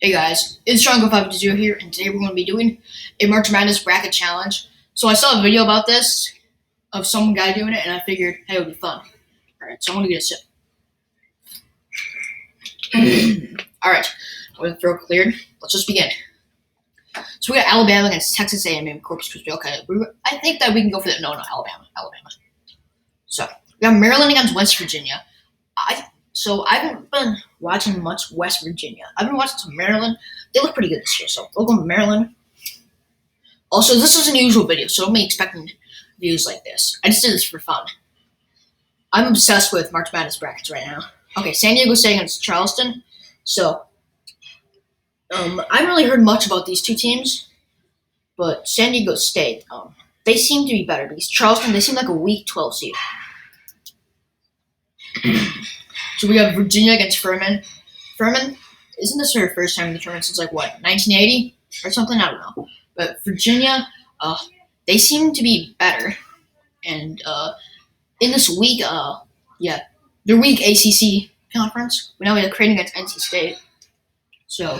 Hey guys, it's triangle5820 here, and today we're going to be doing a March Madness bracket challenge. So I saw a video about this of some guy doing it, and I figured, hey, it would be fun. Alright, so I'm going to get a sip. Alright, with the throat cleared, let's just begin. So we got Alabama against Texas A&M in Corpus Christi. Okay, I think that we can go for that. No, Alabama. So we got Maryland against West Virginia. I haven't been watching much West Virginia. I've been watching some Maryland. They look pretty good this year, so we'll go with Maryland. Also, this is an unusual video, so don't be expecting views like this. I just did this for fun. I'm obsessed with March Madness brackets right now. Okay, San Diego State against Charleston. So, I haven't really heard much about these two teams, but San Diego State, they seem to be better because Charleston, they seem like a weak 12 seed. So we have Virginia against Furman. Furman, isn't this her first time in the tournament since 1980 or something? I don't know. But Virginia, they seem to be better. And in this week, their week ACC conference, we have Creighton against NC State. So,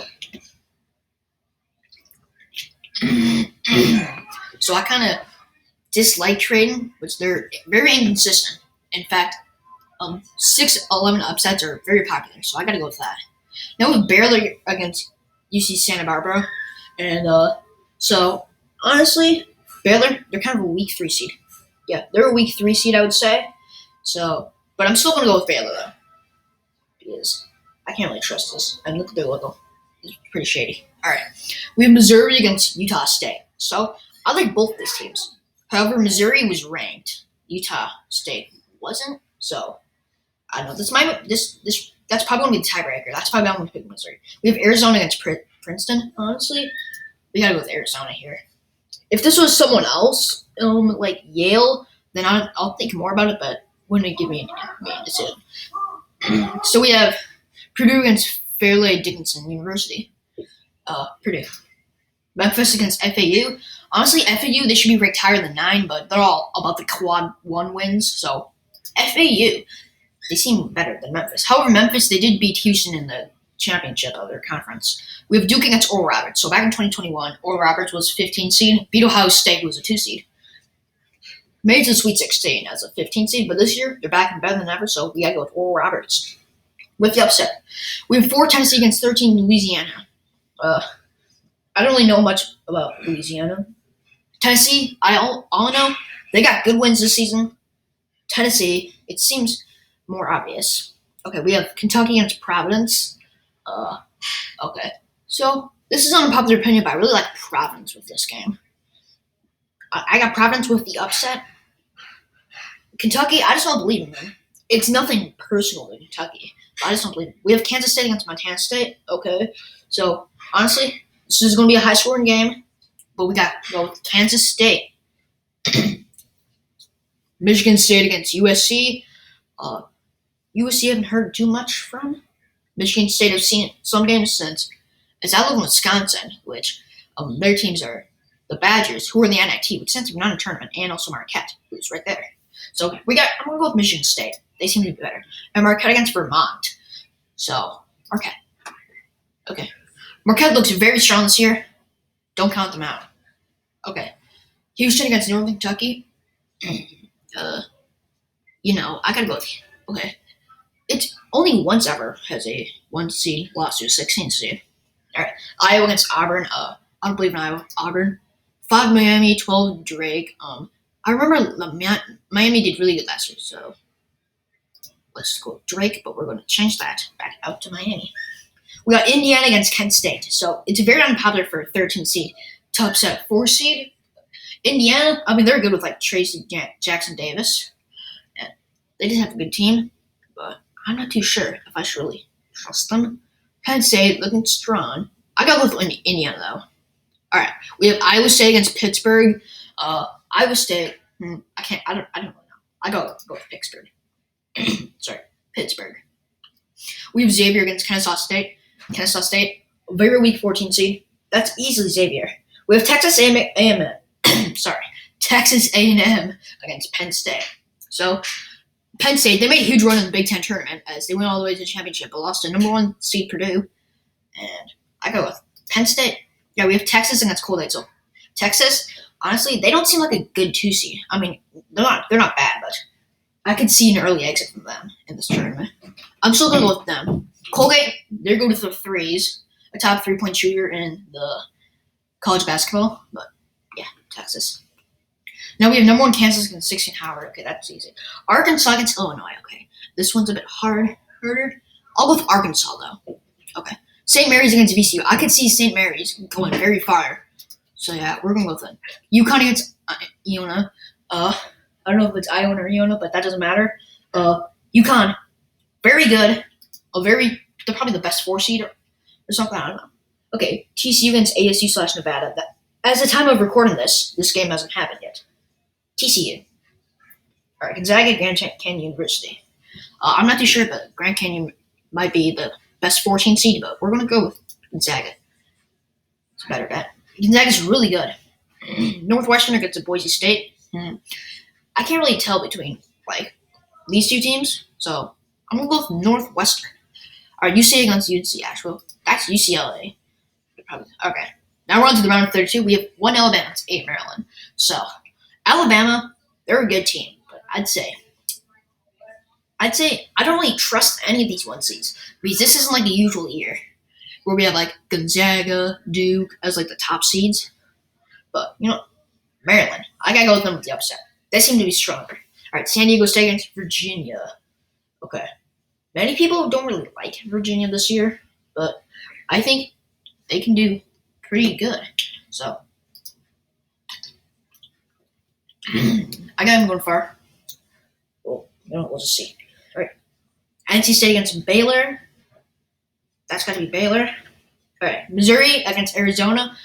I kind of dislike Creighton, which they're very inconsistent. In fact, 6-11 upsets are very popular, so I gotta go with that. Now with Baylor against UC Santa Barbara, and so honestly, Baylor, they're kind of a weak 3 seed. Yeah, they're a weak 3 seed, I would say. So, but I'm still gonna go with Baylor though, because I can't really trust this. And look at their logo; it's pretty shady. All right, we have Missouri against Utah State. So I like both these teams. However, Missouri was ranked. Utah State wasn't. So I don't know. That's probably going to be the tiebreaker. That's probably I'm going to pick Missouri. We have Arizona against Princeton. Honestly, we got to go with Arizona here. If this was someone else, like Yale, then I'll think more about it, but wouldn't give me a decision. So we have Purdue against Fairleigh Dickinson University. Purdue. Memphis against FAU. Honestly, FAU, they should be ranked higher than 9, but they're all about the quad 1 wins, so FAU, they seem better than Memphis. However, Memphis, they did beat Houston in the championship of their conference. We have Duke against Oral Roberts. So back in 2021, Oral Roberts was 15 seed, beat Ohio State, who was a 2 seed. Made it to the Sweet 16 as a 15 seed, but this year, they're back and better than ever, so we got to go with Oral Roberts. With the upset, we have 4 Tennessee against 13 Louisiana. I don't really know much about Louisiana. Tennessee, all I know, they got good wins this season. Tennessee, it seems more obvious. Okay, we have Kentucky against Providence. Okay. So, this is unpopular opinion, but I really like Providence with this game. I got Providence with the upset. Kentucky, I just don't believe in them. It's nothing personal to Kentucky, but I just don't believe in them. We have Kansas State against Montana State. Okay. So, honestly, this is going to be a high-scoring game, but we got to go with Kansas State. Michigan State against USC. USC haven't heard too much from. Michigan State have seen some games since. As I live in Wisconsin, which their teams are the Badgers, who are in the NIT, which since we're not in a tournament, and also Marquette, who's right there. So I'm going to go with Michigan State. They seem to be better. And Marquette against Vermont. So, Marquette. Okay. Marquette looks very strong this year. Don't count them out. Okay. Houston against Northern Kentucky. I gotta go with. Okay. It's only once ever has a 1 seed lost to a 16 seed. All right. Iowa against Auburn. I don't believe in Iowa. Auburn. 5 Miami, 12 Drake. I remember Miami did really good last year, so let's go with Drake, but we're going to change that back out to Miami. We got Indiana against Kent State. So it's very unpopular for a 13 seed to upset 4 seed. Indiana, they're good with Tracy Jackson Davis. And they did have a good team, but I'm not too sure if I should really trust them. Penn State looking strong. I got with Indiana though. All right, we have Iowa State against Pittsburgh. Iowa State. I don't really know. I go with Pittsburgh. Sorry, Pittsburgh. We have Xavier against Kennesaw State. Kennesaw State, very weak 14 seed. That's easily Xavier. We have Texas A&M. Texas A&M against Penn State. So Penn State, they made a huge run in the Big Ten tournament as they went all the way to the championship, but lost to number 1 seed Purdue. And I go with Penn State. Yeah, we have Texas against Colgate. So Texas, honestly, they don't seem like a good 2 seed. I mean, they're not bad, but I could see an early exit from them in this tournament. I'm still gonna go with them. Colgate, they're good with the threes, a top 3-point shooter in the college basketball. But yeah, Texas. Now we have number 1 Kansas against 16 Howard. Okay, that's easy. Arkansas against Illinois. Okay, this one's a bit harder. I'll go with Arkansas though. Okay, St. Mary's against VCU. I could see St. Mary's going very far. So yeah, we're gonna go with them. UConn against Iona. I don't know if it's Iona or Iona, but that doesn't matter. UConn, very good. They're probably the best 4 seed or something. I don't know. Okay, TCU against ASU/Nevada. As the time of recording this game hasn't happened yet. TCU. All right, Gonzaga, Grand Canyon University. I'm not too sure, but Grand Canyon might be the best 14 seed, but we're gonna go with Gonzaga. It's a better bet. Gonzaga's really good. Northwestern against Boise State. I can't really tell between these 2 teams, so I'm gonna go with Northwestern. All right, UCLA against UNC Asheville. That's UCLA. Okay. Now we're on to the round of 32. We have 1 Alabama against 8 Maryland. So Alabama, they're a good team, but I'd say I don't really trust any of these 1 seeds because this isn't like the usual year where we have Gonzaga, Duke as the top seeds. But Maryland, I gotta go with them with the upset. They seem to be stronger. All right, San Diego State against Virginia. Okay, many people don't really like Virginia this year, but I think they can do pretty good. So I got them going far. Well, we'll just see. All right, NC State against Baylor. That's got to be Baylor. All right, Missouri against Arizona.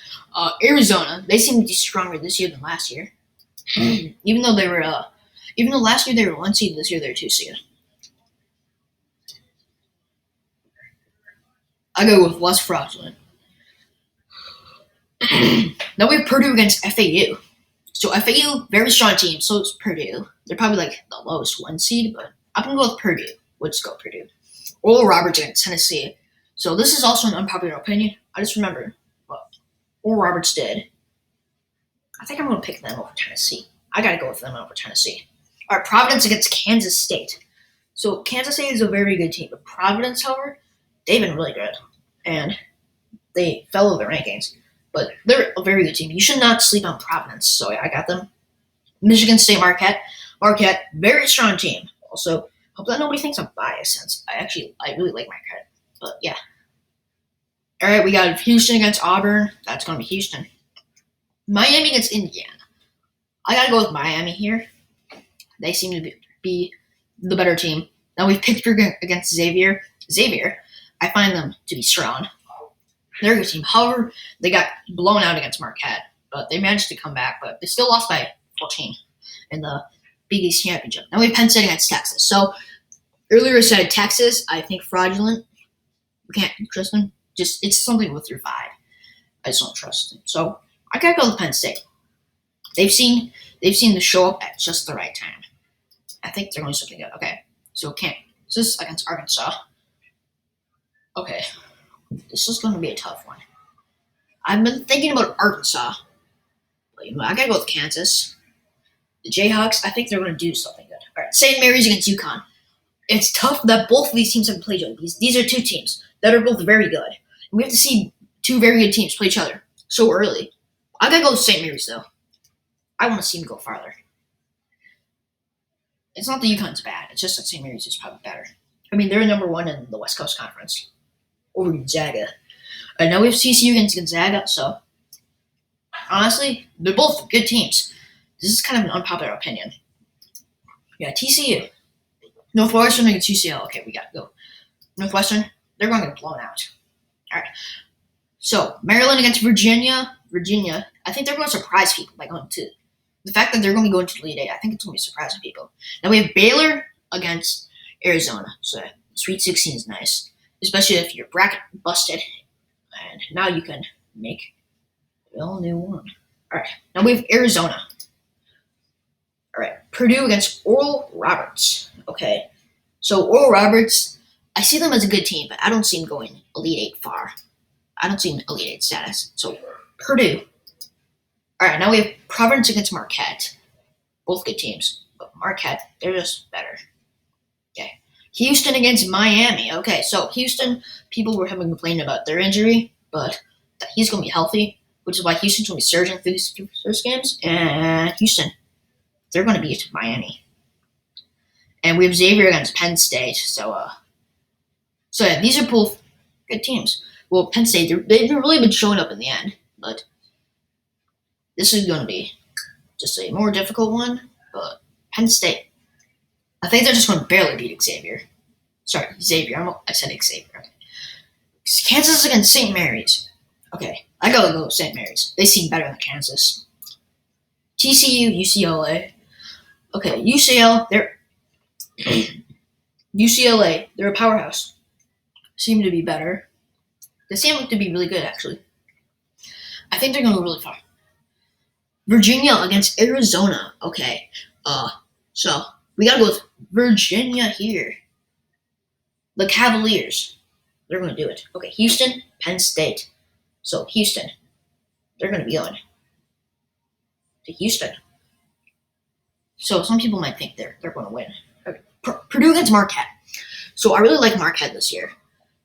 Arizona, they seem to be stronger this year than last year. Even though last year they were 1 seed, this year they're 2 seed. I go with less fraudulent. Now we have Purdue against FAU. So FAU, very strong team. So is Purdue. They're probably the lowest 1 seed, but I'm gonna go with Purdue. We'll just go Purdue. Oral Roberts against Tennessee. So this is also an unpopular opinion. I just remember what Oral Roberts did. I think I'm gonna pick them over Tennessee. I gotta go with them over Tennessee. All right, Providence against Kansas State. So Kansas State is a very good team, but Providence, however, they've been really good, and they fell over the rankings. But they're a very good team. You should not sleep on Providence. So I got them. Michigan State Marquette. Marquette, very strong team. Also, hope that nobody thinks I'm biased since I really like Marquette. But yeah. All right, we got Houston against Auburn. That's going to be Houston. Miami against Indiana. I got to go with Miami here. They seem to be the better team. Now we have Pittsburgh against Xavier. Xavier, I find them to be strong. They're a good team. However, they got blown out against Marquette, but they managed to come back. But they still lost by 14 in the Big East Championship. Now we have Penn State against Texas. So earlier I said Texas, I think fraudulent. We can't trust them. It's something with 3-5. I just don't trust them. So I gotta go with Penn State. They've seen to show up at just the right time. I think they're going to do something good. Okay, so Kansas against Arkansas. Okay, this is going to be a tough one. I've been thinking about Arkansas, but I gotta go with Kansas. The Jayhawks, I think they're going to do something good. All right, St. Mary's against UConn. It's tough that both of these teams have played each other. These are 2 teams that are both very good. And we have to see 2 very good teams play each other so early. I gotta go with St. Mary's though. I want to see them go farther. It's not that UConn's bad. It's just that St. Mary's is probably better. I mean, they're number 1 in the West Coast Conference over Gonzaga. Now we have TCU against Gonzaga. So honestly, they're both good teams. This is kind of an unpopular opinion. Yeah, TCU. Northwestern against UCLA. Okay, we got to go. Northwestern, they're going to get blown out. All right. So, Maryland against Virginia. Virginia, I think they're going to surprise people by going to the fact that they're going to be going to the Elite Eight. I think it's going to be surprising people. Now we have Baylor against Arizona. So, Sweet 16 is nice, especially if your bracket busted. And now you can make a all new one. All right. Now we have Arizona. All right. Purdue against Oral Roberts. Okay. So, Oral Roberts, I see them as a good team, but I don't see them going Elite Eight far. I don't see an Elite Eight status. So Purdue. All right, now we have Providence against Marquette. Both good teams, but Marquette, they're just better. Okay. Houston against Miami. Okay, so Houston, people were having complained about their injury, but he's going to be healthy, which is why Houston's going to be surging through these first games. And Houston, they're going to beat Miami. And we have Xavier against Penn State. So yeah, these are both good teams. Well, Penn State, they've really been showing up in the end, but this is going to be just a more difficult one. But Penn State, I think they're just going to barely beat Xavier. Sorry, Xavier. I said Xavier. Okay. Kansas against St. Mary's. Okay, I gotta go with St. Mary's. They seem better than Kansas. TCU, UCLA. Okay, UCLA, they're a powerhouse. Seem to be better. They seem to be really good, actually. I think they're going to go really far. Virginia against Arizona. Okay. So we got to go with Virginia here. The Cavaliers. They're going to do it. Okay, Houston, Penn State. So Houston, they're going to be going to Houston. So some people might think they're going to win. Okay. Purdue against Marquette. So I really like Marquette this year.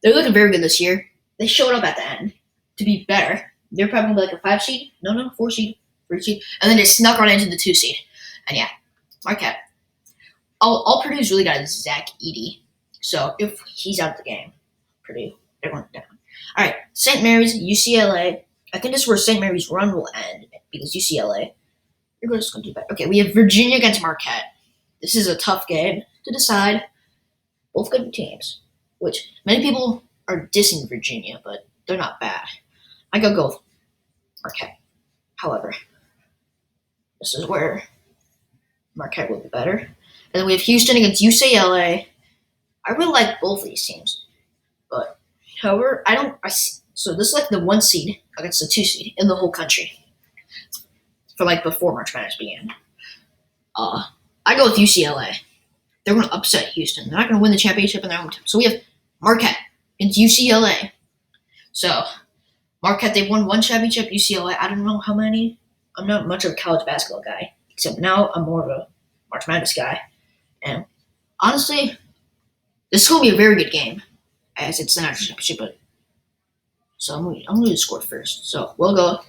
They're looking very good this year. They showed up at the end to be better. They're probably going to be like a 5 seed. No, 4 seed. 3 seed. And then they snuck right into the 2 seed. And yeah, Marquette. All Purdue's really got is Zach Edey. So if he's out of the game, Purdue, they're going down. All right, St. Mary's, UCLA. I think this is where St. Mary's run will end because UCLA, they're just going to do better. Okay, we have Virginia against Marquette. This is a tough game to decide. Both good teams, which many people are dissing Virginia, but they're not bad. I gotta go with Marquette. However, this is where Marquette will be better. And then we have Houston against UCLA. I really like both of these teams, but however, so this is like the 1 seed against the 2 seed in the whole country for like before March Madness began. I go with UCLA. They're going to upset Houston. They're not going to win the championship in their own time. So we have Marquette against UCLA. So Marquette, they've won 1 championship. UCLA, I don't know how many. I'm not much of a college basketball guy, except now I'm more of a March Madness guy. And honestly, this is going to be a very good game, as it's the national championship. But so I'm going to score first. So we'll go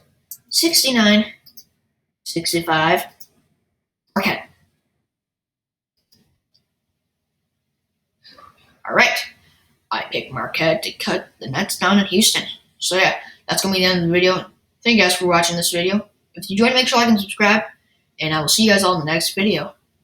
69-65. Marquette. All right. I picked Marquette to cut the Nets down in Houston. So yeah, that's going to be the end of the video. Thank you guys for watching this video. If you enjoyed, make sure to like and subscribe. And I will see you guys all in the next video.